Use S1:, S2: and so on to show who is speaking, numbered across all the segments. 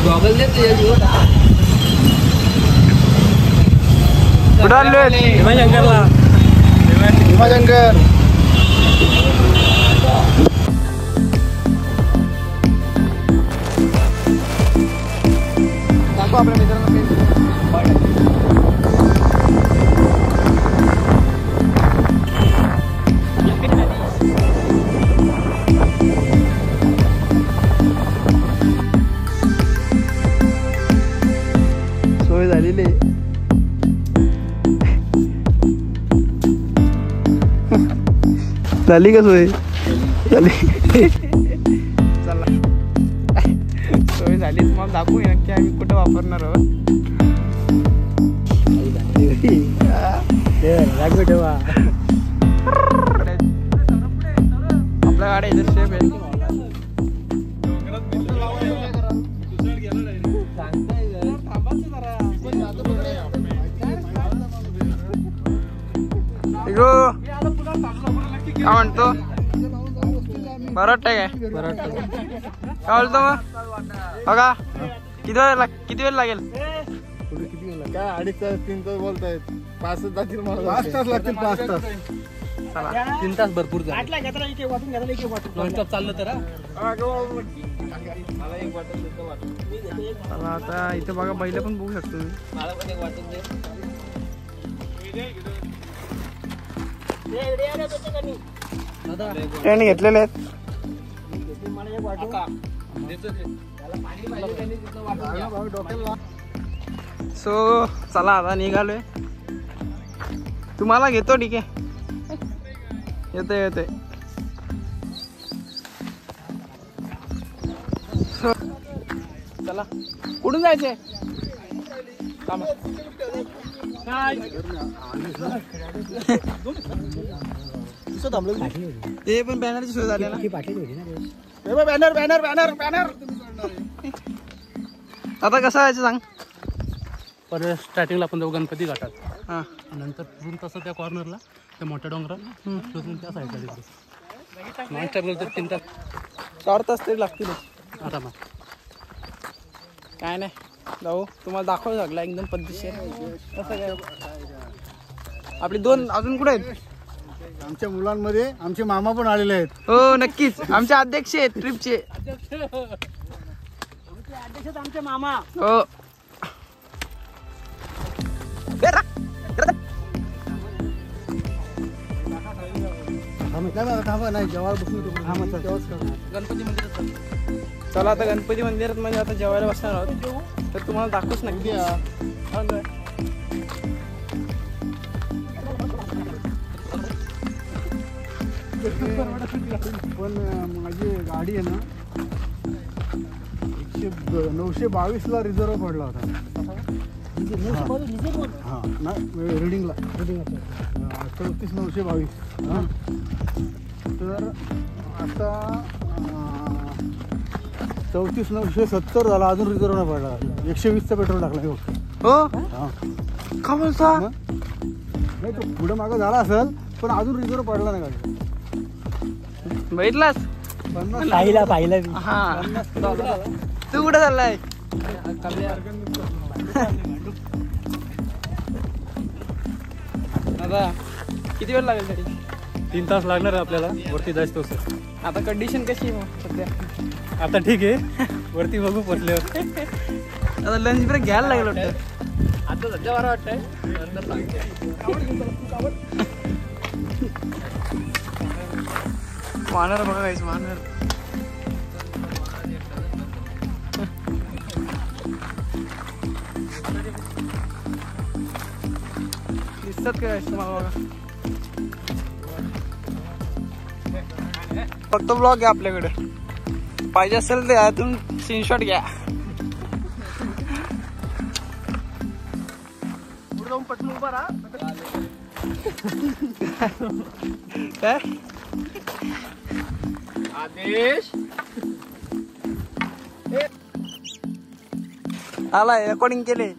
S1: Goggle दे
S2: भीमाशंकरला
S3: भीमाशंकर दाखव आपल्या मित्रांना सोय झालेली झाली का सोय झाली चला सोय झाली तुम्हाला दाखवूया की आम्ही कुठं वापरणार आहोत ठेवा आपल्या गाड्या इथे सेफ आहे काय म्हणतो बरं काय बरं काय बोलतो मग बघा किती वेळ लागेल काय 2.5 तास 3 तास बोलतायत 5 तास जातील मला 5 तास लागतील 5 तास
S2: चला 3 तास भरपूर चाललं तर
S3: आता इथे बघा बैल पण बघू शकतो ट्रेन घेतलेले आहेत सो चला आता निघालोय तुम्हाला घेतो ठीक आहे येते चला कुठून जायचंय ते पण बॅनरची सोय झाली ना बॅनर बॅनर बॅनर बॅनर आता कसं व्हायचं सांग
S2: पर स्टार्टिंगला आपण जाऊ गणपती घाटात
S3: हां
S2: नंतर फिरून तसं त्या कॉर्नरला त्या मोठ्या डोंगराला फिरून त्या साईडला तिकडे नॉन स्टॉप तर 3 तास
S3: 4 तास तरी लागतील
S2: आरामात
S3: काय नाही जाऊ तुम्हाला दाखवावं लागला एकदम पद्धतशीर कसं काय आपली 2 अजून कुठे आहेत आमच्या मुलांमध्ये आमचे मामा पण आलेले आहेत हो नक्कीच आमचे अध्यक्ष आहेत ट्रिपचे
S2: अध्यक्ष आमचे मामा
S3: हो नाही जेवायला बसून गणपती मंदिरात चला आता गणपती मंदिरात म्हणजे आता जेवायला बसणार आहोत तर तुम्हाला दाखवूच नक्की पण माझी गाडी आहे ना 922ला रिझर्व पडला होता हां नाही रिडिंगला 34922 हां तर आता 34970 झाला अजून रिझर्व नाही पडला 120चा पेट्रोल टाकला हो हां का बोलता नाही तो पुढं मागं झाला असेल पण अजून रिझर्व पडला नाही गाडी बघितलास पाहिला हा तू कुठे चाललाय आता किती वेळ लागेल तरी
S2: 3 तास लागणार आहे आपल्याला वरती जायचं सर
S3: आता कंडिशन कशी आहे सध्या
S2: आता ठीक आहे वरती बघू पोचल्यावर
S3: आता लंच ब्रेक घ्यायला लागेल वाटतं
S2: आता सध्या बरं वाटतंय
S3: वानर बघा गाईस वानर दिसतात काय तुम्हाला बघा फक्त ब्लॉग घ्या आपल्याकडे पाहिजे असेल तर यातून स्क्रीनशॉट घ्या पुढे जाऊन पटकन उभा राहा काय आदेश आलाय रेकॉर्डिंग केले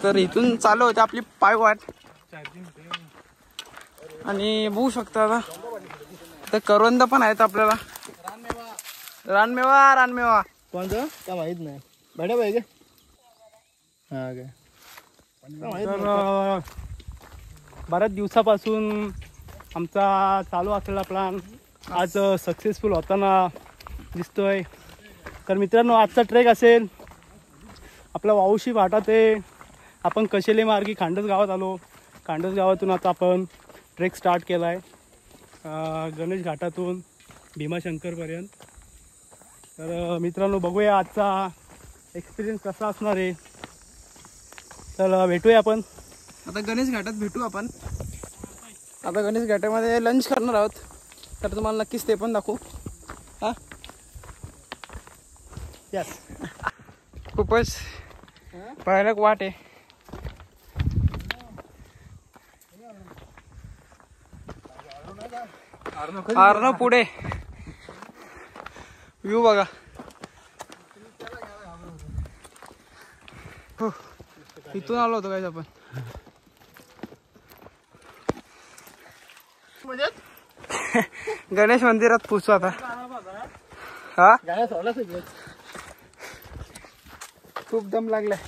S3: तर इथून चालू होते आपली पायवाट आणि बघू शकता आता तर करवंद पण आहेत आपल्याला. रानमेवा
S1: कोणतं काय माहित नाही. भाड्या पाहिजे हा काय
S2: तर बऱ्याच दिवसापासून आमचा चालू असलेला प्लॅन आज सक्सेसफुल होताना दिसतोय. तर मित्रांनो, आजचा ट्रेक असेल आपला वाऊशी फाटा ते आपण कशेले मार्गी खांडस गावात आलो. खांडस गावातून आता आपण ट्रेक स्टार्ट केला आहे गणेश घाटातून भीमाशंकरपर्यंत. तर मित्रांनो, बघूया आजचा एक्सपिरियन्स कसा असणार आहे. तर भेटूया आपण
S3: आता गणेश घाटात भेटू आपण. आता गणेश घाटामध्ये लंच करणार आहोत, तर तुम्हाला नक्कीच ते पण दाखवू. हा
S2: यस,
S3: खूपच भयानक वाट आहे. अर्णव पुढे व्ह्यू बघा. हो, इथून आलो होतो काय आपण. गणेश मंदिरात पोचू आता. हा खूप दम लागलाय.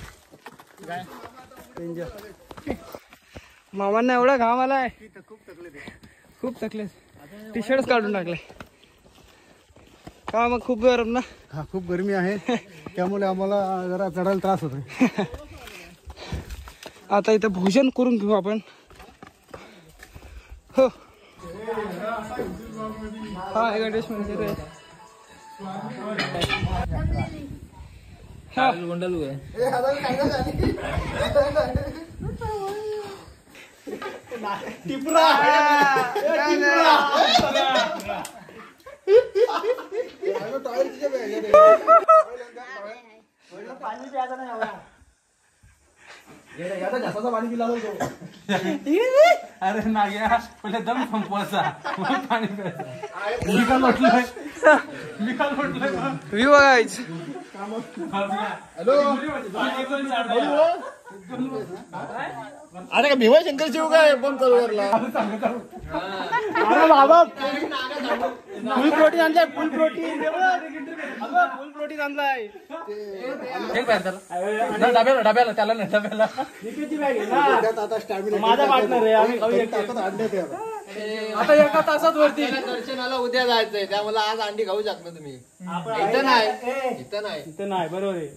S3: मामांना एवढा घाम आलाय, खूप थकले. टी शर्ट काढून टाकले का मग. खूप गरम ना.
S1: हा खूप गरमी आहे, त्यामुळे आम्हाला जरा चढायला त्रास होतोय.
S3: आता इथं भोजन करून घेऊ आपण. हो, हा गणेश मंदिर आहे.
S2: अरे नाग्या, पहिले दम संपवायचा पाणी प्यायचं.
S3: व्ह्यू बघायच.
S1: अरे का भीमाशंकर शिव काय पण सरोवरला.
S2: अरे बाबा, फुल प्रोटीन आणलाय. फुल प्रोटीन आणलाय. डब्याला त्याला नाही. डब्याला
S1: आता स्टॅमिना
S2: माझा पार्टनर आहे. आम्ही आता एका तासात वरती.
S1: दर्शनाला उद्या जायचंय, त्यामुळे आज अंडी खाऊ शकता तुम्ही. इथं नाही.
S2: इथं नाही. बरोबर आहे.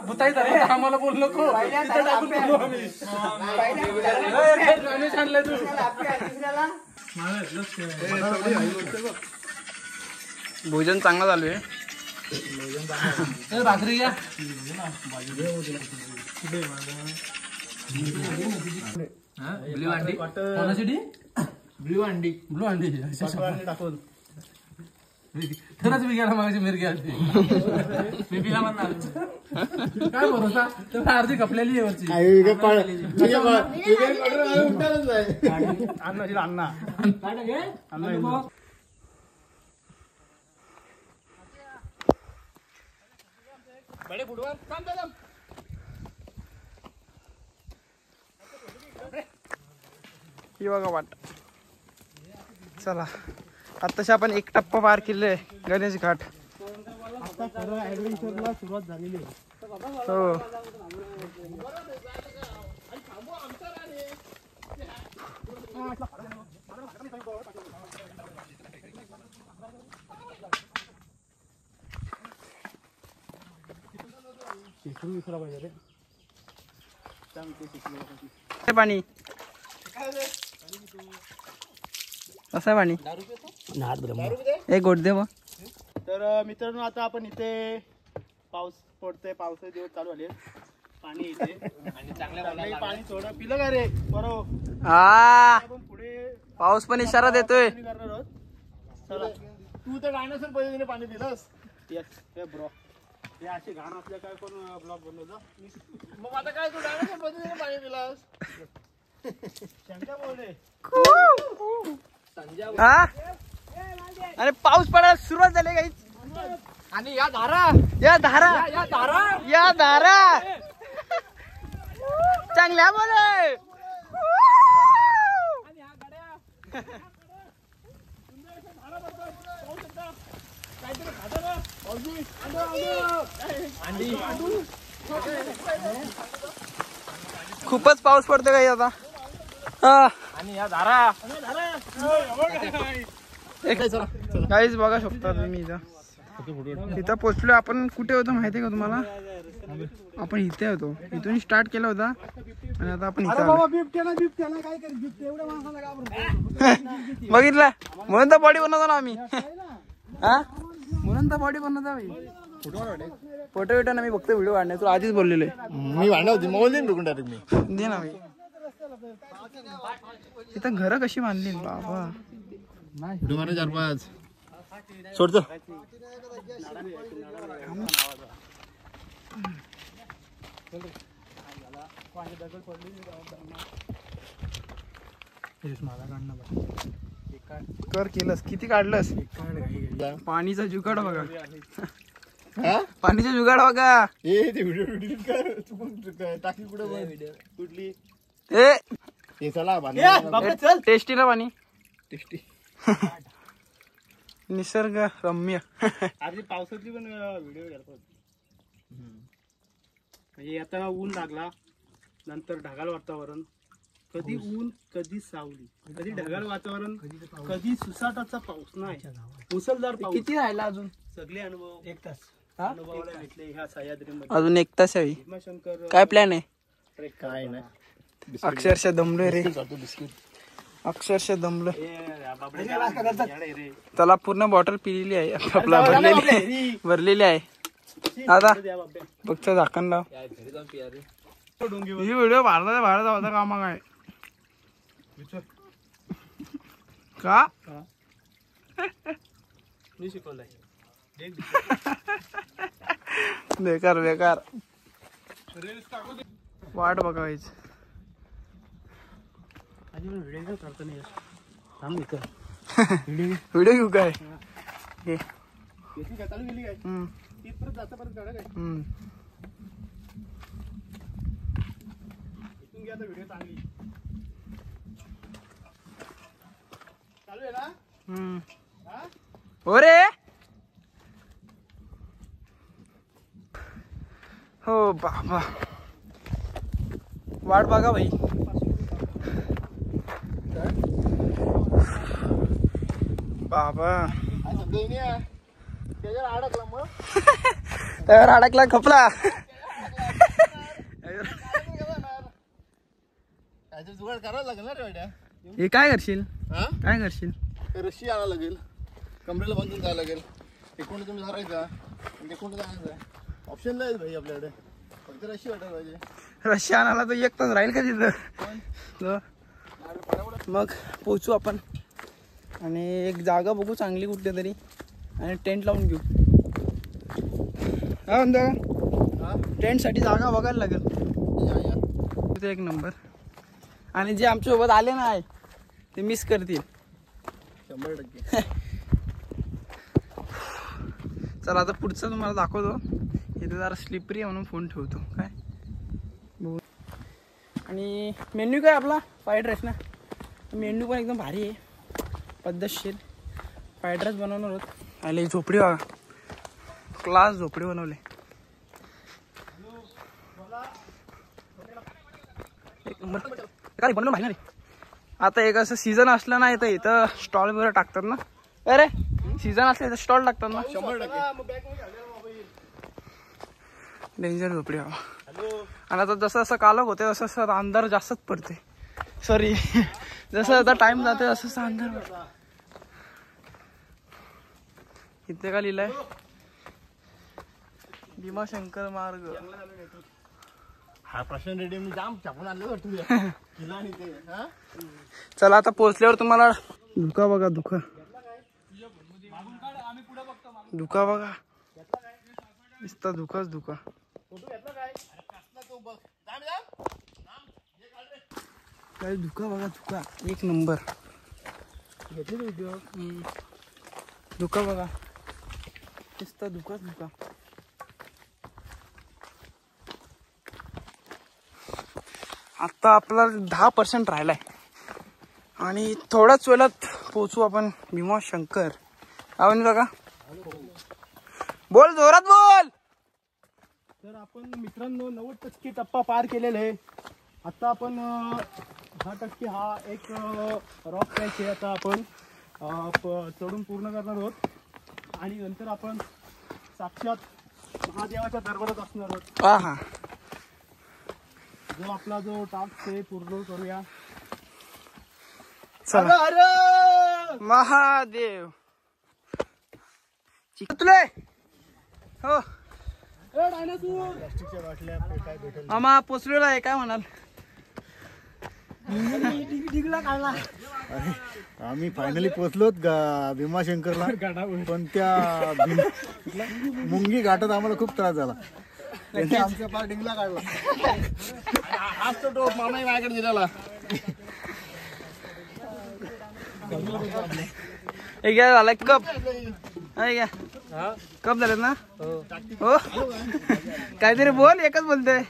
S2: भुताई धरले आम्हाला बोल नको. आणलंय तू.
S3: भोजन चांगलं चालू आहे.
S2: भाकरी घ्या. ब्ल्यू अंडी कोणासाठी? ब्ल्यू अंडी टाकून तरच मी गेला माझी मिरगी आली. मी बिला म्हणणार काय भरोसा. तर अर्धी कपलेली आहे वरची. अण्णा
S3: ही बघा वाट. चला, आताशी आपण एक टप्पा पार केले गणेश घाट.
S2: ऍडव्हेंचरला सुरुवात झालेली आहे.
S3: हो, पाणी असं आहे. पाणी एक गोट दे.
S2: तर मित्रांनो, आता आपण इथे पाऊस पडतोय. पावसाचे दिवस चालू झाले. पाणी इथे आणि चांगलं पाणी थोडं पिलं का रे बरोबर.
S3: हा,
S2: आपण पुढे
S3: पाऊस पण इशारा देतोय.
S2: करणार आहोत. चला, तू तर डायनासोर पद्धतीने पाणी दिलंस. येस हे ब्रो, हे अशी घाण असल्या काय कोण ब्लॉग बनवतो. मग आता काय तू डायनासोर पद्धतीने पाणी दिलास. शंका बोलले.
S3: हा, अरे पाऊस पडायला सुरुवात झाली काही.
S1: आणि या धारा
S3: या धारा चांगल्या बोले. खूपच पाऊस पडतो काही आता.
S2: आणि या धारा
S3: काहीच बघा शकता तुम्ही इथं पोचलो. आपण कुठे होतो माहिती का तुम्हाला? आपण इथे होतो, इथून स्टार्ट केला होता आणि आता आपण इथे आलो. बघितलं म्हणून तर बॉडी बनवतो ना आम्ही. हा म्हणून तर बॉडी बनवतो आम्ही. फोटो विटो ना मी फक्त व्हिडिओ काढण्यात तुला आधीच बोललेलो आहे.
S1: मी वाढणार होती मोबाईल देईन डायरेक्ट मी
S3: दे ना मी. इथं घरं कशी बांधली बाबा.
S1: तुम्हाला 4-5 सोडतो.
S3: कर केलंस किती काढलंस? पाणीचा जुगाड बघा. पाणीचा जुगाड बघा.
S1: ए ते व्हिडिओ कर टाकी कुठली हे चला
S3: चल टेस्टी ना पाणी.
S1: टेस्टी
S3: निसर्ग रम्य.
S2: आधी पावसातली पण व्हिडिओ करतात. म्हणजे येताना ऊन लागला, नंतर ढगाळ वातावरण, कधी ऊन कधी सावली, कधी ढगाळ वातावरण, कधी सुसाटाचा पाऊस नाही, मुसळधार पाऊस.
S3: किती राहिला अजून?
S2: सगळे अनुभव 1 तास अनुभवाला भेटले ह्या सह्याद्रीमध्ये.
S3: अजून 1 तास आहे.
S2: भीमाशंकर
S3: काय प्लॅन आहे?
S1: काय नाही
S3: अक्षरशः दमलोय रे. अक्षरशः दमलो. त्याला पूर्ण बॉटल पिलेली आहे आपला भरलेली आहे. आता बघ झाकण लाव. ही व्हिडिओ भारतात होता कामा काय का?
S2: मी शिकवलंय.
S3: बेकार बेकार वाट बघायची.
S2: व्हिडिओ करतो नाही थांब इथं.
S3: व्हिडिओ घेऊ काय?
S2: चालू गेली काय तिथपर्यंत जाता परत गाडा काय इथून घ्या. व्हिडिओ चांगली चालू आहे ना.
S3: हो रे. हो बाबा वाट बघा भाई. बाबा त्यावर अडकला खपला.
S1: जुगाड करावं लागेल ना रे.
S3: हे काय करशील? काय करशील?
S1: रशी आणावं लागेल, कमरेला बांधून जावं लागेल. एकूण तुम्ही धरायचा एकूण जायचं ऑप्शन नाही भाई आपल्याकडे. फक्त रशी वाटायला पाहिजे.
S3: रशी आणायला तर 1 तास राहील का तिथं? मग पोचू आपण आणि एक जागा बघू चांगली कुठली तरी आणि टेंट लावून घेऊ. हा म्हणतो टेंट साठी जागा बघायला लागेल. तिथे 1 नंबर. आणि जे आमच्यासोबत आले नाही ते मिस करतील
S1: 100%.
S3: चला आता पुढचं तुम्हाला दाखवतो. इथे जरा स्लिपरी आहे म्हणून फोन ठेवतो काय. आणि मेन्यू काय आपला फ्राईड राईस ना. मेन्यू पण एकदम भारी आहे, पद्धतशीर. फ्राईड राईस बनवणार आहोत. आणि झोपडी बघा, क्लास झोपडी बनवले. बनवलं भारी ना रे. आता एक असं सीझन असलं ना इथं इथं स्टॉल वगैरे टाकतात ना. अरे सीझन असलं इथं स्टॉल टाकतात ना.
S1: 100%.
S3: डेंजर झोपडी हवा. आणि आता जसं जसं कालक होते तसं तसं अंधार जास्तच पडते. सॉरी जसं आता टाइम जाते तसं अंधार पडतो. इथे का लिहिलंय? भीमाशंकर मार्ग.
S1: हा प्रशांत रेड्डी मी जाम छापून आणलं तुम्ही.
S3: चला आता पोहोचल्यावर तुम्हाला धुका बघा. धुका धुका बघा नुसता धुकाच धुका. काय धुका बघा. धुका 1 नंबर. धुका बघा नुसता धुकाच धुका. आता आपला 10% राहिलाय आणि थोड्याच वेळात पोहोचू आपण भीमाशंकर. आवडली बघा. बोल जोरात बोल.
S2: तर आपण मित्रांनो 90% टप्पा पार केलेला आहे. आता आपण 10% हा एक रॉक पॅच आहे. आता आपण चढून पूर्ण करणार आहोत आणि नंतर आपण साक्षात महादेवाच्या दरबारात असणार आहोत.
S3: हा
S2: जो आपला जो टास्क आहे पूर्ण करूया.
S3: चला.
S2: अरे
S3: महादेव चिकतले हो.
S2: प्लास्टिकच्या बाटल्या काय भेटेल
S3: मामा पोचलेलो आहे, काय म्हणाल?
S2: डिगला काढला.
S1: आम्ही फायनली पोहोचलोत भीमाशंकरला. पण त्या मुंगी घाटात आम्हाला खूप त्रास झाला. त्यांनी आमच्या पार डिंगला काढला. हाच तो टोप मामाही माझ्याकडे दिलेला.
S3: हे घ्या झाला कप. घ्या कप झाले ना. हो काहीतरी बोल. एकच बोलतोय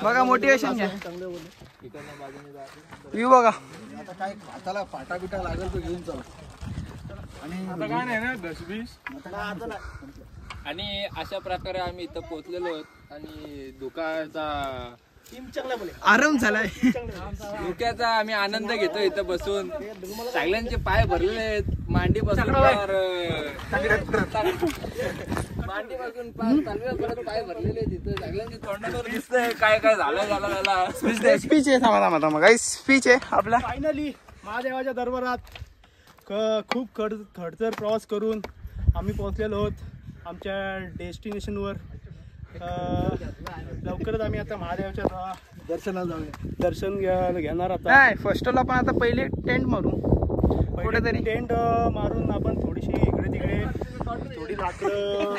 S3: बघा. मोटिवेशन घ्या. येऊ बघा.
S1: आता काय हाताला फाटा बिटा लागेल तो घेऊन चला.
S4: आता काय नाही ना 10-20. आणि अशा प्रकारे आम्ही इथं पोहोचलेलो आहोत आणि धुक्याचा
S3: आराम झालाय.
S4: धुक्याचा आम्ही आनंद घेतो इथं बसून. सगळ्यांचे पाय भरलेले आहेत. मांडी बसून मांडी बसून परत पाय भरलेले आहेत इथं. सगळ्यांचे तोंडावर दिसतंय काय काय झालं.
S3: स्पीच आहे. थांबा मग स्पीच आहे आपला.
S2: फायनली महादेवाच्या दरबारात खूप खडतर प्रवास करून आम्ही पोहोचलेलो आहोत आमच्या डेस्टिनेशनवर. लवकरच आम्ही आता महादेवाच्या
S1: दर्शनाला जाऊया.
S2: दर्शन घेणार. आता
S3: नाही फर्स्टला पण आता पहिले टेंट मारू कुठेतरी.
S2: टेंट मारून आपण थोडीशी इकडे तिकडे थोडी लाकडं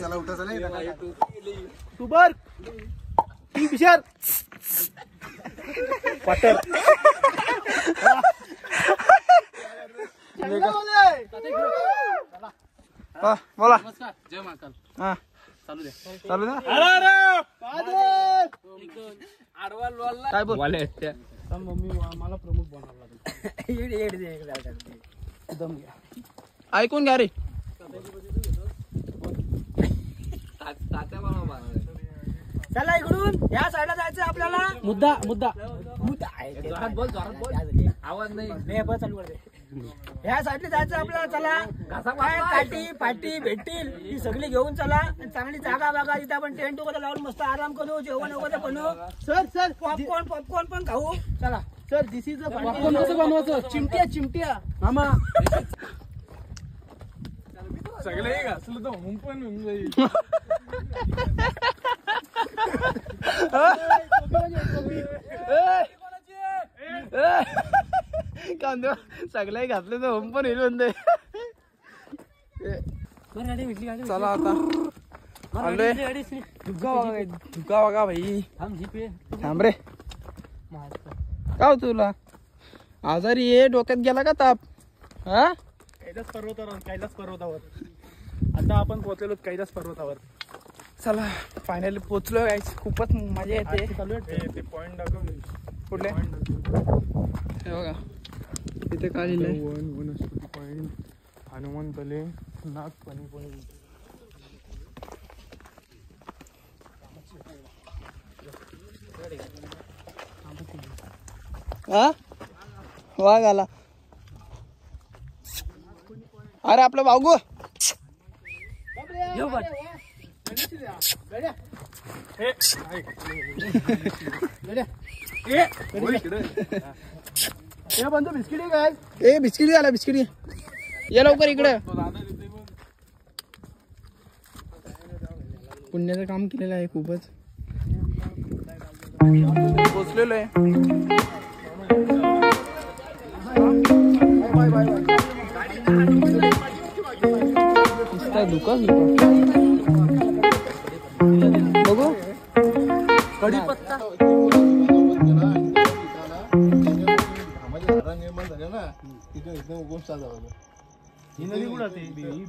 S1: चला उठा चला.
S2: तू बर विचार वाटर
S3: बोला.
S4: जय महाकाल.
S3: हा
S4: चालू द्या.
S3: चालू द्या.
S4: आडवा लोलला
S3: काय बोल.
S2: मम्मी मला प्रमुख बनवला दम घ्या.
S3: ऐकून घ्या रे.
S4: तात्या बाबा
S5: चला इकडून या साईडला जायचं आपल्याला.
S2: मुद्दा
S4: जोरात बोल आवाज नाही.
S5: चालू करते. ह्या साईडला जायचं आपल्याला. चला काय काठी पाटी भेटतील ही सगळी घेऊन चला. चांगली जागा बघा जिथे आपण टेंट वगैरे लावून मस्त आराम करू. जेवण वगैरे बनवू.
S2: सर
S5: पॉपकॉर्न पण खाऊ. चला
S2: सर दिस इज कसं बनवायचं. चिमट्या मामा
S4: सगळे घासलं तर होऊन पण होऊन जाईल.
S3: कांदे सगळे घातले तर होम पण येईल म्हणते. चला आता आलोय. धुका बघा भाई. थांब रे. का तुला आजारी ये डोक्यात गेला का ताप. हा
S2: कैलास पर्वतावर आता आपण पोहोचलेलो कैलास पर्वतावर.
S3: चला फायनली पोचलो गाईस. खूपच मजा येते.
S2: चालू आहे
S4: ते पॉइंट दाखव.
S3: कुठले हे बघा इथे काय लिहिलंय.
S4: वनस्पती पॉइंट हनुमंतले नागपणी पॉइंट.
S3: हा वाघ आला. अरे आपलं बागू
S2: बंधू बिस्किट काय.
S3: ए बिस्किट झाला. बिस्किट ये लवकर इकडे. पुण्याचं काम केलेलं आहे खूपच. पोचलेलो आहे. दुकान बघू
S5: कढीपत्ता
S1: निर्माण झाले ना तिथे एकदम उगम साधा होता.
S2: ही नदी कुठं आहे?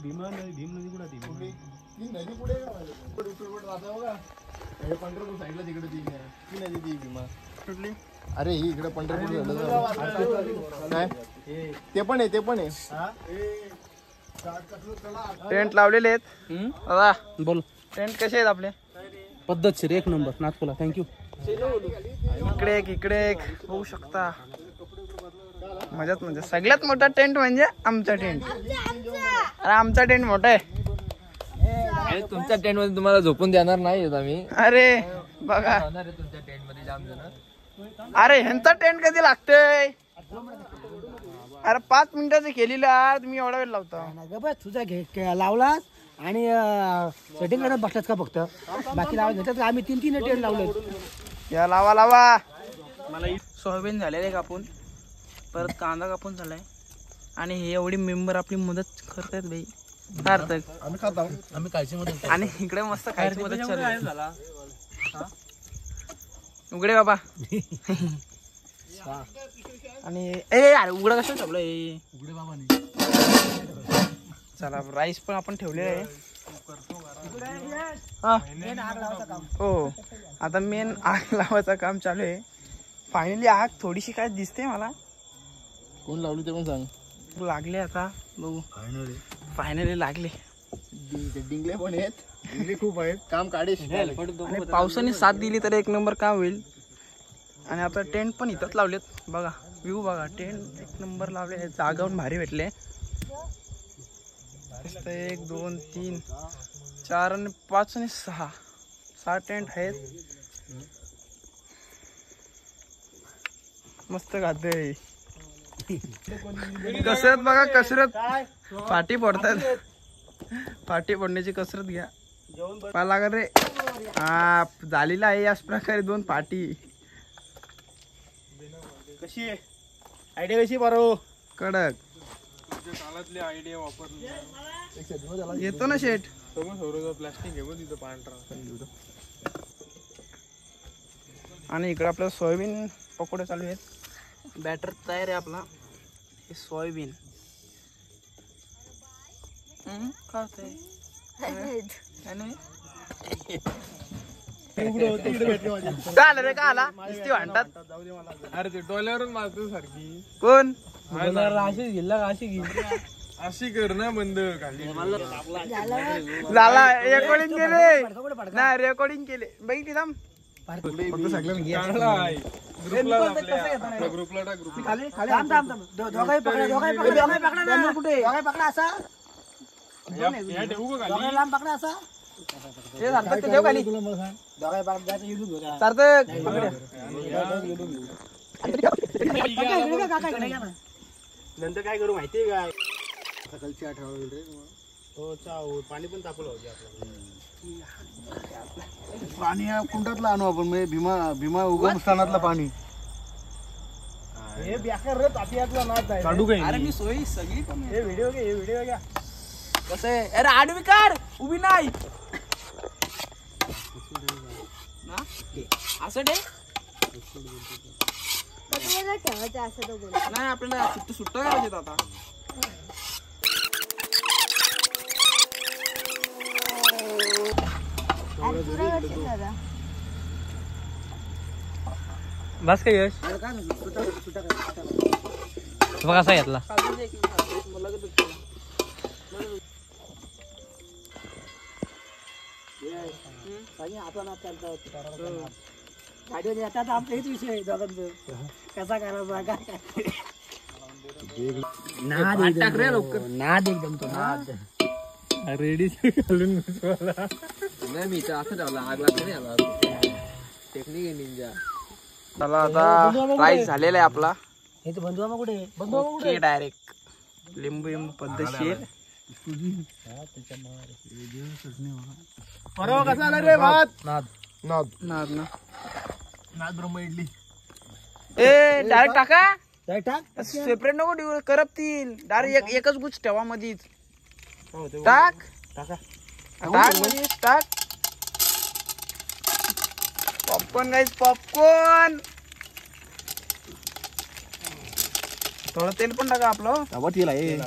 S2: भीम नदी कुठं आहे?
S1: ती नदी पुढे राहता बघा. पंढरपूर साईडला तिकडे ती नदी ती भीमा.
S3: कुठली अरे ही इकडे पंढरपूर झालं काय ते पण आहे टेंट लावलेले आहेत दादा.
S2: बोल.
S3: टेंट कसे आहेत आपले?
S2: पद्धतशीर एक नंबर नाथपुला. थँक्यू.
S3: इकडे एक होऊ शकता. मजाच म्हणजे सगळ्यात मोठा टेंट म्हणजे आमचा टेंट. अरे आमचा टेंट मोठा आहे.
S4: तुमच्या टेंट मध्ये तुम्हाला झोपून देणार नाही आम्ही.
S3: अरे बघा
S4: तुमच्या टेंट मध्ये जाम जण.
S3: अरे ह्यांचा टेंट कधी लागतंय? अरे 5 मिनिटाचं केलेलं तुम्ही एवढा वेळ लावता.
S5: बस तुझा घे लावलास आणि सेटिंग करत बसलास का फक्त? बाकी लावलं घेतात का? आम्ही 3 टेंट लावले.
S3: या लावा. सोयाबीन झालेले कापून, परत कांदा कापून झालाय आणि हे एवढी मेंबर आपली मदत करतायत भाई. सार्थक
S1: आम्ही खात आहोत. आम्ही कायची मदत.
S3: आणि इकडे मस्त खायची मदत चालू आहे. उघडे बाबा. आणि अरे उघडा कशाला ठेवलंय?
S1: उघडे बाबांनी.
S3: चला राईस पण आपण ठेवले आहे. हो आता मेन आग लावायचं काम चालू आहे. फायनली आग थोडीशी काय दिसते मला.
S1: कोण लावली ते पण सांग.
S3: लागले आता बघू. फायनली लागले.
S1: डिंगले पण आहेत. डिंगले खूप आहेत. काम काढे.
S3: आणि पावसाने साथ दिली तर एक नंबर काम होईल. आणि आता टेंट पण इथंच लावलेत बघा. व्ह्यू बघा. टेंट एक नंबर लावले. जागावून भारी भेटले. 1 2 3 4 आणि 5 आणि 6 टेंट आहेत. मस्त गाते. कसरत बघा. कसरत पाठी पडतात. पाठी पडण्याची कसरत घ्या. पाय लागत रे. हा झालेला आहे याच प्रकारे 2 पाठी.
S2: कशी आहे आयडिया? कशी बरो
S3: कडक
S2: आयडिया वापरली.
S3: येतो ना शेट.
S2: प्लास्टिक घेऊन तिथं पांढरा.
S3: आणि इकडे आपलं सोयाबीन पकोडे चालू आहेत. बॅटर तयार आहे आपला. हे सोयाबीन का आलं रे? का आला? नुसती भांडतात.
S2: अरे ते डोल्यावरून मारतो सारखी.
S3: कोण
S2: अशी गेला अशी गेली अशी कर ना बंद खाली.
S3: झाला रेकॉर्डिंग केले ना. रेकॉर्डिंग केले बघितली थांब.
S2: ग्रुपला टाक. ग्रुप
S5: दोघाही पकडा कुठे? पकडा असा.
S2: ठेवू का खाली?
S5: लांब पकडा असा.
S3: हे सार्थक ठेव खाली.
S5: दोघाही पकडा युट्यूब घेऊया.
S3: सार्थक
S2: नंतर काय करू माहितीये काय?
S1: सकाळची आठवण रे.
S2: हो चाव पाणी पण तापलं होते आपल्याला.
S1: पाणी या कुंडातलं आणू आपण. म्हणजे भीमा उगम स्थानातलं पाणी.
S2: हे बेकार रे तापियातला नाच आहे. काढू काही?
S3: अरे मी सोयी सगळी पण
S2: हे व्हिडिओ घे. हे व्हिडिओ घ्या.
S3: कसं आहे? अरे आडवी काढ. उभी नाही ना. असं डे नाही आपल्याला सुट्ट करायचे आता.
S2: बस काय यश बघ कसा घेतला.
S5: गाडीवर येतात आमचा हेच विषय आहे दोघांचं. कसा करायचा काय नाद रे लवकर. नाद एकदम तो नाद.
S2: रेडी घालून
S4: नाही मी तर असं ठेवला. आग लागते नाही आला. टेक्निक आहे निंजा.
S3: चला आता राईस झालेला आहे आपला.
S5: हे तर बंधू कुठे? बंधू
S3: डायरेक्ट लिंबू पद्धतशीर.
S2: बरोबर कसा आला रे भात?
S3: नाद ना.
S1: नाद ब्रह्म इडली.
S3: ए डायरेक्ट टाका.
S5: टाक.
S3: सेपरेट नको ठेवू. करपतील. डायरेक्ट एकच गुच ठेवा मधीच. टाक मधीच टाक. पॉपकॉर्न गाईस पॉपकॉर्न. थोडं तेल पण टाका आपलं.
S1: तेल आहे.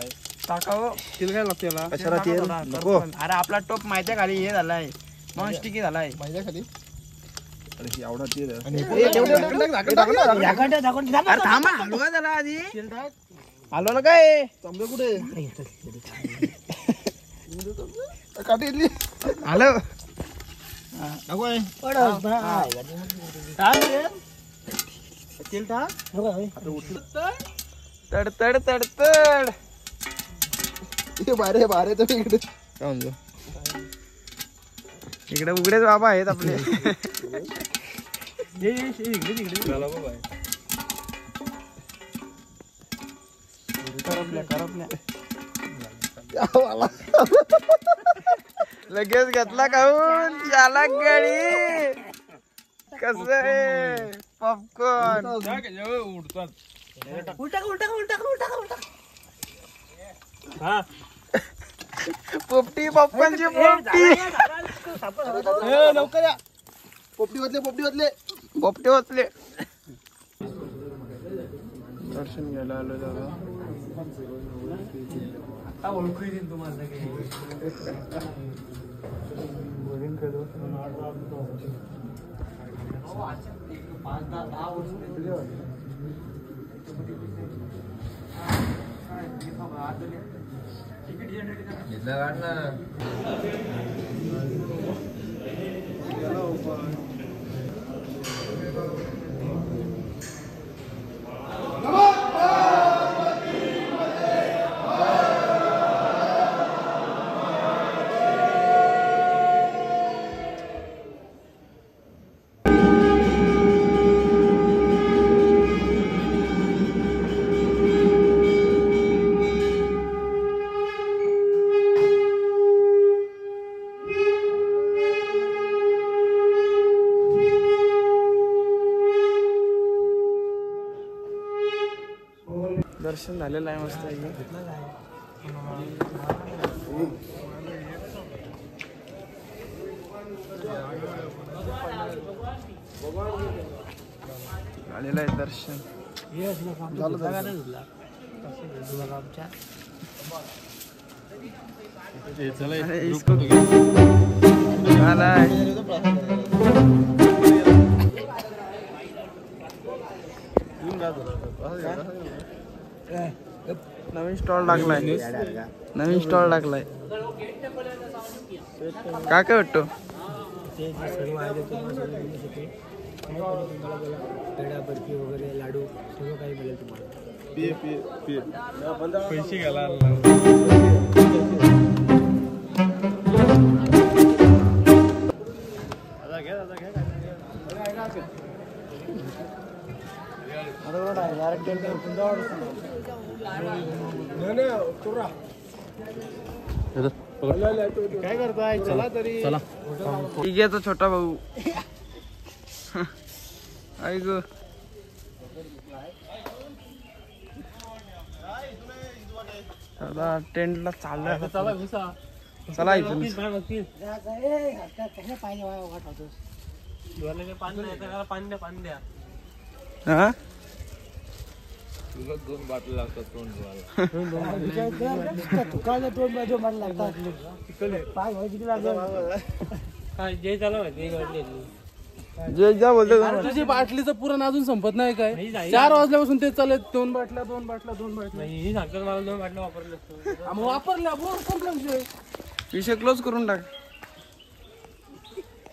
S3: टाकावं.
S2: तिला काय लागते याला?
S1: कशाला तेल नको.
S3: अरे आपला टोप माहिती खाली हे झालाय. नॉन स्टिकी झालाय.
S1: माझ्या खाली एवढा तेल
S3: थांबा हलवा त्याला आधी हलवलं काय
S1: तांबे कुठे
S3: हॅलो तड तड तड तड
S1: बारे बारे तर इकडे
S3: काय म्हणतो इकडे उघडेच बाबा आहेत आपले लगेच घेतला खाऊन झाला गडी कस आहे पॉपकॉर्न पोपटी पॉपकॉर्नची पोपटी
S1: लवकर या पोपटी बदले
S3: पोपटे वाचले दर्शन घ्यायला आलो दादा दर्शन झालेलं आहे मस्त झालेलं आहे दर्शन नवीन स्टॉल टाकलाय काय काय वाटतो
S5: पेढा बर्फी वगैरे लाडू सगळं काही मिळेल तुम्हाला
S3: पैसे घ्यायला
S2: काय करताय चला तरी चला
S3: इग्याचा छोटा भाऊ ऐक चला टेंटला चाललं
S2: चला घुसा
S3: चला इथून हा
S4: दोन बाटल्या लागतात तोंड
S3: जे जा बोलतो
S2: तुझी बाटलीचं पुरण अजून संपत नाही काय 4 वाजल्यापासून ते चालत 2 बाटल्या हे सांगतात मला 2 बाटल्या वापरल्या मग वापरल्या संपला
S3: विषय क्लोज करून टाक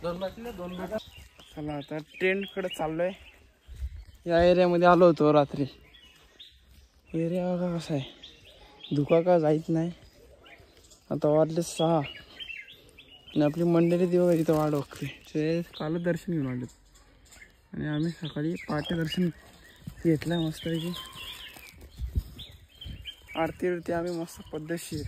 S2: 2 बाटल्या
S3: चला आता टेंट कडे चाललोय या एरियामध्ये आलो होतो रात्री एरिया बघा कसा आहे धुका का जायच नाही आता वाजले 6 आणि आपली मंडळी ती बघा इथं वाट बघते ते कालच दर्शन घेऊन आलेत आणि आम्ही सकाळी पहाटे दर्शन घेतलं मस्त आहे की आरती आम्ही मस्त पद्धतशीर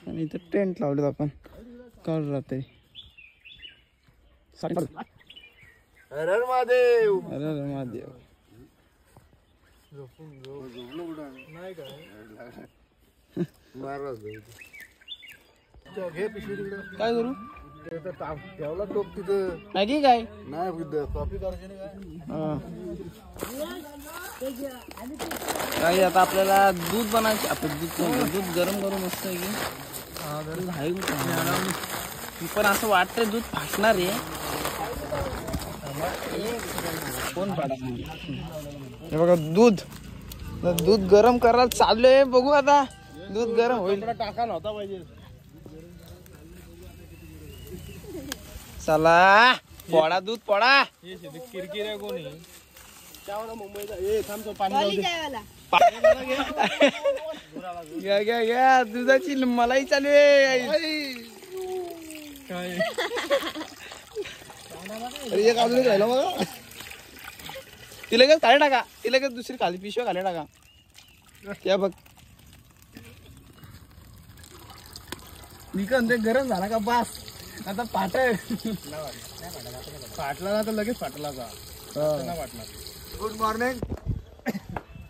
S3: आणि इथं टेंट लावलेत आपण काल रात्री
S1: हर महादेव
S3: अरे महादेव
S1: घे पिशवी तिकडे
S3: काय करू
S1: ठेवला टोप तिथं
S3: मॅगी काय
S1: नाही कॉफी करायची नाही
S3: काही आता आपल्याला दूध बनायचे. आपण दूध गरम करून मस्त आहे की दूध आहे पण असं वाटतंय दूध फाटणार आहे. कोण हे बघा दूध गरम करायला चालू आहे. बघू आता दूध गरम होईल.
S1: टाका नव्हता पाहिजे.
S3: चला पोळा दूध पोळा.
S2: किरकिर कोणी मुंबईचा
S3: घ्या दुधाची मलाई चालू आहे.
S1: एक अजून राहिला बघा.
S3: ती लगेच खाली टाका. ती लगेच दुसरी खाली पिशव्या खाली टाका. त्या बघ
S5: निकन ते गरम झाला का बास आता
S1: फाटला ना तर लगेच फाटला का. गुड मॉर्निंग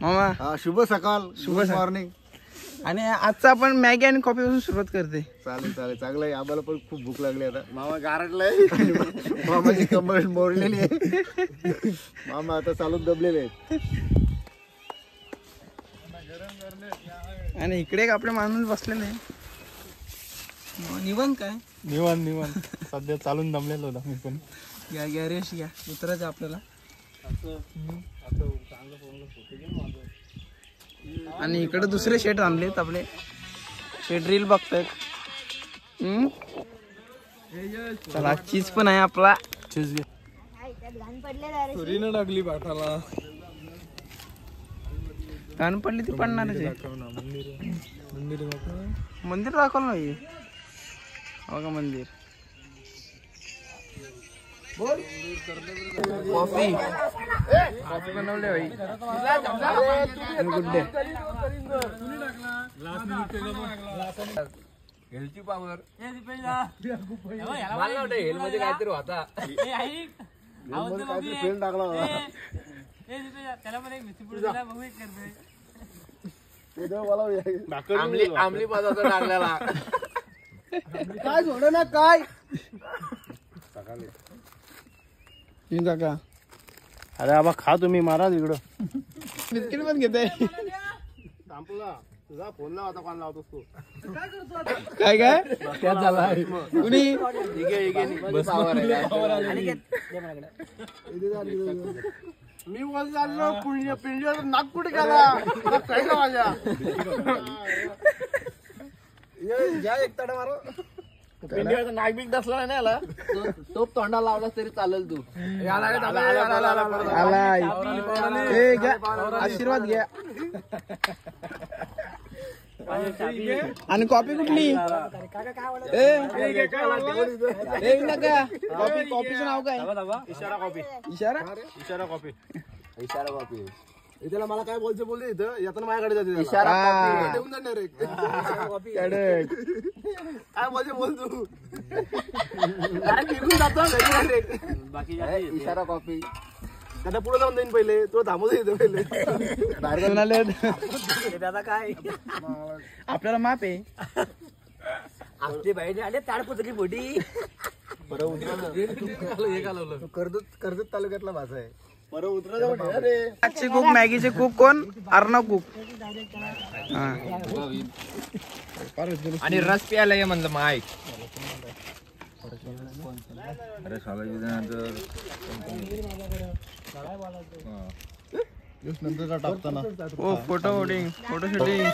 S3: मामा.
S1: हा शुभ सकाळ. शुभ मॉर्निंग.
S3: आणि आजचा आपण मॅगी आणि कॉफी पासून सुरुवात करते.
S1: चालेल चालेल चांगलं आहे. आम्हाला पण खूप भूक लागली आता. मामा गारटलाय. मामाची कंबर मोडलेली आहे. मामा आता चालून दबलेले आहेत.
S3: आणि इकडे एक आपले माणूस बसलेले आहे. निवांत काय
S2: निवांत सध्या चालून दमलेलो होता मी पण.
S3: घ्या रेश घ्या उतरायचं आपल्याला. आणि इकडे दुसरे शेट आणलेत आपले. शेट रील बघतायत. चला चीज पण आहे आपला.
S2: चीज घे. टाकली पाठाला.
S3: घाण पडली ती पडणारच आहे. मंदिर दाखवलं नाही. हो का मंदिर. कॉफी बनवले भाई. Good day.
S4: हेल्थची पावर मला वाटतं हेल मध्ये काहीतरी होता.
S1: फ्रेंड टाकला
S4: आमली पदार्थ टाकलेला.
S1: काय सोड ना काय.
S3: काका
S2: अरे आबा खा तुम्ही मारा तिकडं.
S3: बिस्किट पण घेताय.
S1: तुझा फोन लाव आता. कोण लावतोस तू.
S3: काय कुणी
S1: मी बोल चाललो पिंजर नाक कुठे गेला. काही ना माझ्या घ्या एक तडा मारो.
S4: पिंडीवरचा नाक बीक डसला नाही आला. तो तोंडा लावला तरी चालेल. तू
S3: आशीर्वाद घ्या. आणि कॉफी कुठली. कॉफीचं नाव काय.
S1: इशारा कॉफी.
S3: इशारा
S1: कॉफी.
S4: इशारा कॉपी.
S1: इथं मला काय बोलते बोलते इथं येताना माझ्याकडे जाते.
S4: इशारा
S1: काय बोलते बोल तू.
S4: बाकी इशारा कॉपी.
S1: त्याला पुढे जाऊन जाईन पहिले. तो थांबू दे पहिले.
S5: दादा काय
S3: आपल्याला माप आहे.
S5: आपली बाईने आले ताडपत्री मोठी.
S1: कर्जत तालुक्यातला भाषा आहे.
S3: आजचे कुक मॅगीचे कुक कोण. अर्णव कुक.
S4: आणि रस प्यायला ये म्हणलं माईक.
S1: नंतर टाकताना
S3: ओ फोटो शूटिंग.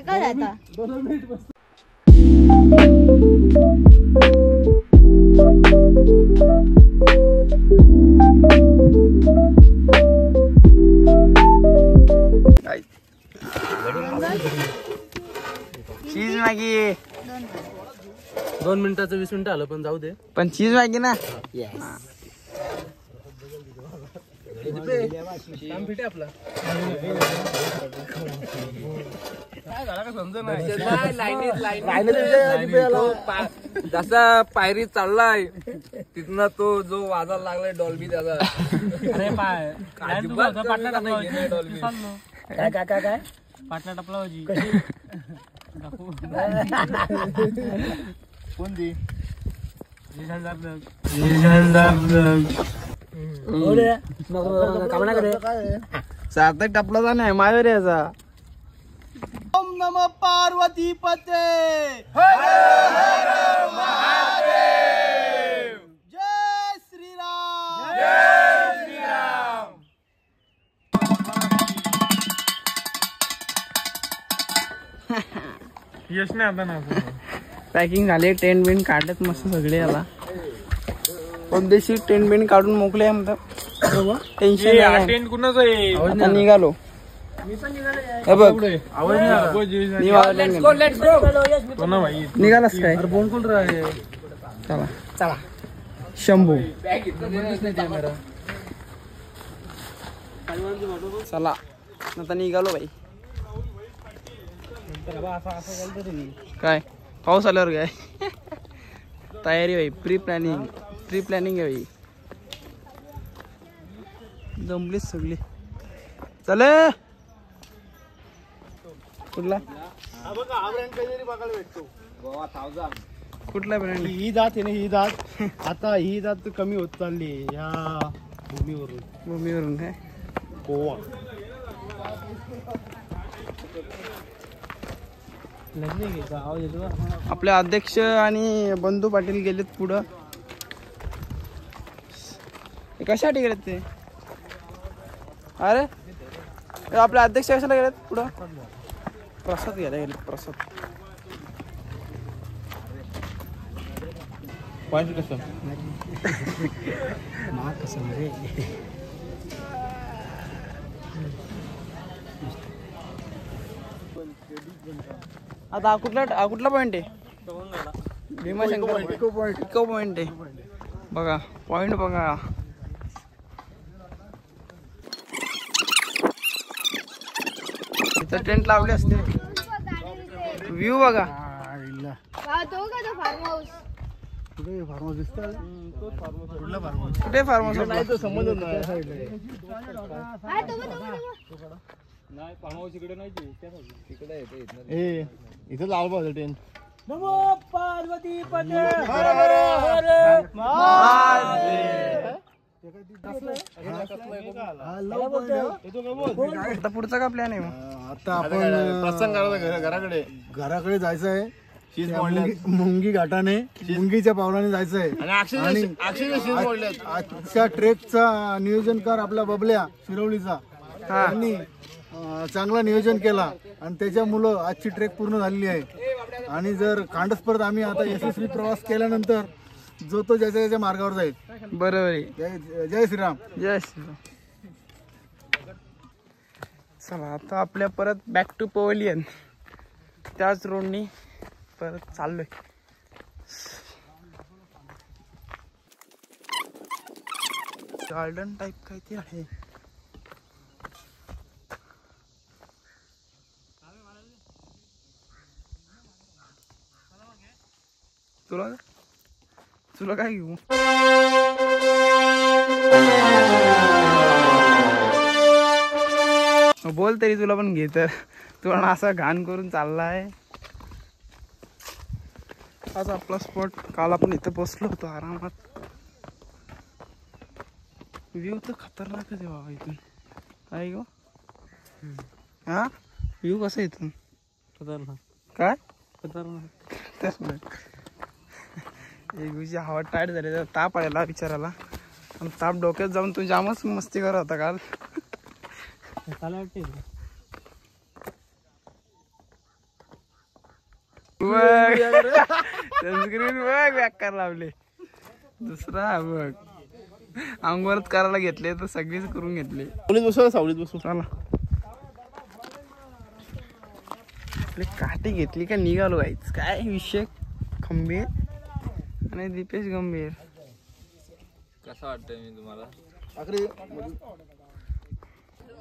S6: काय आता
S3: चीज मॅगी.
S2: 2 मिनिटाचं 20 मिनिटं आलं पण जाऊ दे.
S3: पण चीज मॅगी ना.
S4: जसा पायरी चाललाय तिथनं तो जो वाजायला लागलाय डॉल्बी त्याचा अजिबात नाही डॉल्बी.
S5: काय काय काय काय
S2: पाटला टपला होती
S1: कोणती
S5: कामना करे
S3: सार्थक टपला जा नाही माझ्यावर याचा.
S2: ओम नमः पार्वती पते जय श्रीराम
S3: यश नाही आता ना पॅकिंग झाले. टेंट बिंट काढलेत मस्त सगळे. याला पद्धतशीर टेंट बिंट काढून मोकले म्हणतात. टेन्शन टेंट कुणाच आहे. निघालो हे बघ निघालास काय. चला
S5: चला
S3: शंभू चला आता निघालो बाई. काय पाऊस आल्यावर काय तयारी बाई. प्री प्लॅनिंग आहे बाई. जमलीच सगळी. चले कुठला कुठला ब्रँड.
S2: ही जात आहे ना ही जात आता ही जात कमी होत चालली या
S3: भूमीवरून काय
S2: गोवा.
S3: आपले अध्यक्ष आणि बंधू पाटील गेलेत पुढं. कशासाठी गेलेत ते. अरे आपले अध्यक्ष कशाला गेलेत पुढं. प्रसाद घ्यायला गेलेत. प्रसाद आता कुठला पॉइंट आहे. भीमाशंकर इको पॉइंट आहे बघा. पॉइंट बघा. इथं टेंट लावले असते. व्ह्यू बघा.
S6: तो का तो फार्म हाऊस
S1: कुठे फार्म हाऊस दिसतं.
S3: कुठे फार्म हाऊस
S6: हा तो
S1: इथं लावलं पाहिजे टेंट.
S5: नमो पार्वती पते
S3: आता पुढचा का प्लॅन आहे मग.
S1: आता आपण प्रसंग घराकडे जायचं आहे. मुंगी घाटाने मुंगीच्या पावलाने जायचं आहे. आणि आजच्या ट्रेकचा नियोजनकार आपला बबल्या शिरवलीचा त्यांनी चांगला नियोजन केला आणि त्याच्यामुळं आजची ट्रेक पूर्ण झालेली आहे. आणि जर कांडसपर्यंत आम्ही आता यशस्वी प्रवास केल्यानंतर जो तो ज्याच्या ज्याच्या मार्गावर जाईल.
S3: बरोबर आहे.
S1: जय श्रीराम.
S3: जय श्रीराम. चला आता आपल्या परत बॅक टू पवेलियन. त्याच रोडनी परत चाललोय. गार्डन टाइप काय ते आहे. तुला काय घेऊ. बोल तरी तुला पण घे तर. तू असा घाण करून चाललाय. आज आपला स्पॉट. काल आपण इथं बसलो होतो आरामात. व्ह्यू तर खतरनाकच आहे बाबा इथून. काय गो हा व्ह्यू कसं इथून. काय एक दिवशी हवा टाईट झाली तर ताप आलेला विचारायला. आणि ताप डोक्यात जाऊन तू जामच मस्ती करत होता काल. सनस्क्रीन बघ बॅकर लावले. दुसरा बघ अंगवरच करायला घेतले तर सगळीच करून घेतले.
S1: सावलीत बसू.
S3: चला काठी घेतली का निघालो गाईच. काय विषय. खंबीर आणि दीपेश गंभीर.
S4: कसं वाटतंय मी तुम्हाला.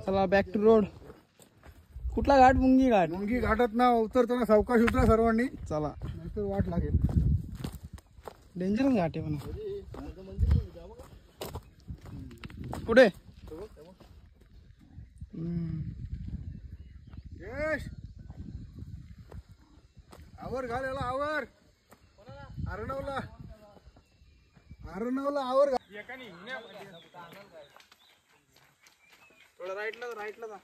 S3: चला बॅक टू रोड. कुठला घाट? मुंगी घाट.
S1: मुंगी घाटात ना उतरताना सावकाश उतरा सर्वांनी,
S3: चला
S1: नाहीतर वाट लागेल.
S3: डेंजरस घाट आहे म्हणा. पुढे
S1: यश आवर घाल याला, आवर. अर्णवला आवर घाल.
S3: थोडं राईटला जा.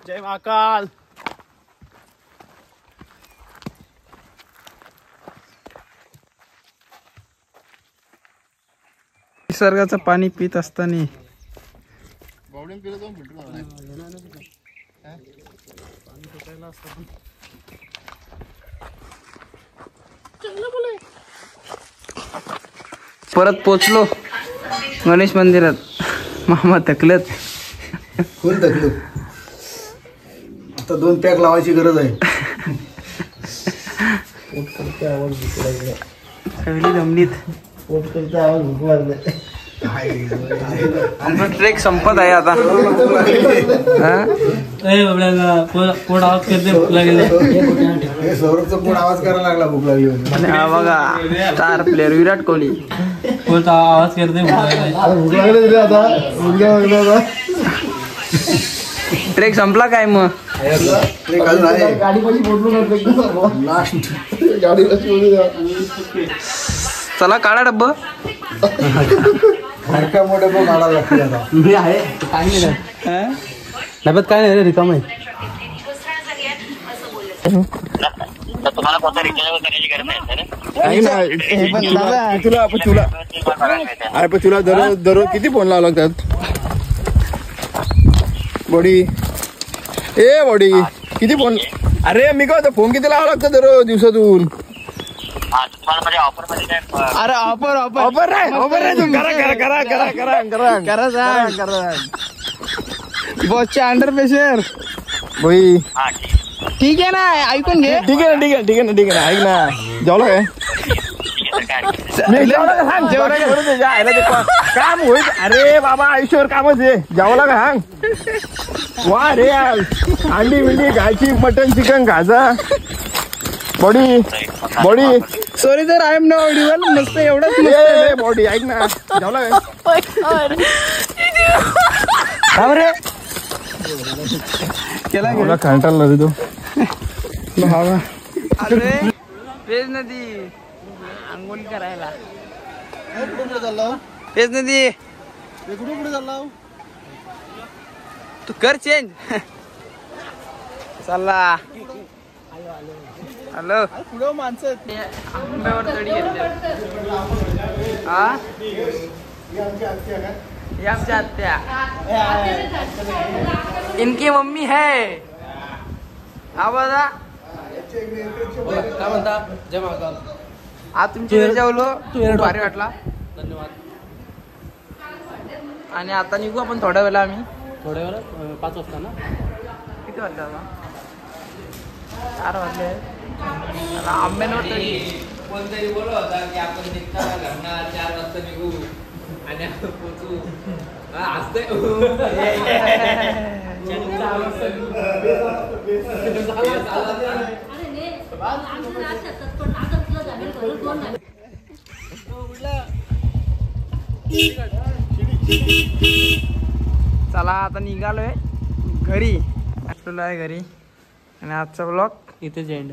S2: जय महाकाल.
S3: निसर्गाचं पाणी पित असताना परत पोचलो गणेश मंदिरात. मामा थकलेत.
S1: फुल थकलो. आता 2 पॅक लावायची गरज आहे.
S3: सगळी जमलीत. आमचा ट्रेक संपत आहे आता.
S1: हे सौरभचा कोण आवाज करायला लागला भूक लागली म्हणून.
S3: आणि हा बघा स्टार प्लेअर विराट कोहली.
S2: आवाज करते
S1: भूक लागली तिथे आता.
S3: ट्रेक संपला काय मग?
S1: गाडी पाशी पोहोचलो लास्ट. गाडी
S3: चला काढा डब्बा.
S1: मोठा डब्बा काढायला लागते आता.
S2: डब्यात काय नाही रे, रिकाम आहे.
S7: तुम्हाला कोणता रिचार्ज करायची गरज नाही
S1: तुला दररोज किती फोन लावा लागतात? बॉडी किती फोन? अरे मी काय फोन किती लावा लागतात दररोज दिवसातून?
S7: तुम्हाला म्हणजे ऑफर मध्ये काय
S3: अरे ऑफर बॉसचे अंडर प्रेशर.
S1: भाई
S3: ठीक आहे ना, ऐकून घे.
S1: ठीक आहे ना ऐक ना. जेवलं काय? काम होईल. अरे बाबा आयुष्यावर कामच आहे. जेवला का सांग. वा रे अंडी बिंडी खायची, मटन चिकन खायचा. Body
S3: sorry sir, I am not Audible. मस्त एवढंच.
S1: बॉडी ऐक ना. जेवला काय?
S3: केला
S1: कंटाळला रे तो.
S3: अरे पेज नदी आंघोळ करायला. पेज नदी
S1: कुठे चालला?
S3: तू कर चेंज. चला हॅलो. पुढे माणसं आंब्यावर तडी घेतले. हा ही आमच्या आत्या. इनकी मम्मी है. हा बघा
S2: काय म्हणता? जय महाकाल.
S3: आज तुमची वेळ जेवलो. तू भारी वाटला.
S2: धन्यवाद.
S3: आणि आता निघू आपण थोड्या वेळा. आम्ही
S2: थोड्या वेळात 5 वाजता ना.
S3: किती वाजले आता? 4 वाजले. आंब्यावर तरी
S4: कोणतरी बोलत होता की आपण निघताना घरना 4 वाजता निघू आणि आपण पोचू. असते
S3: चला आता निघालोय घरी. आहे घरी. आणि आजचा ब्लॉग
S2: इथेच एंड.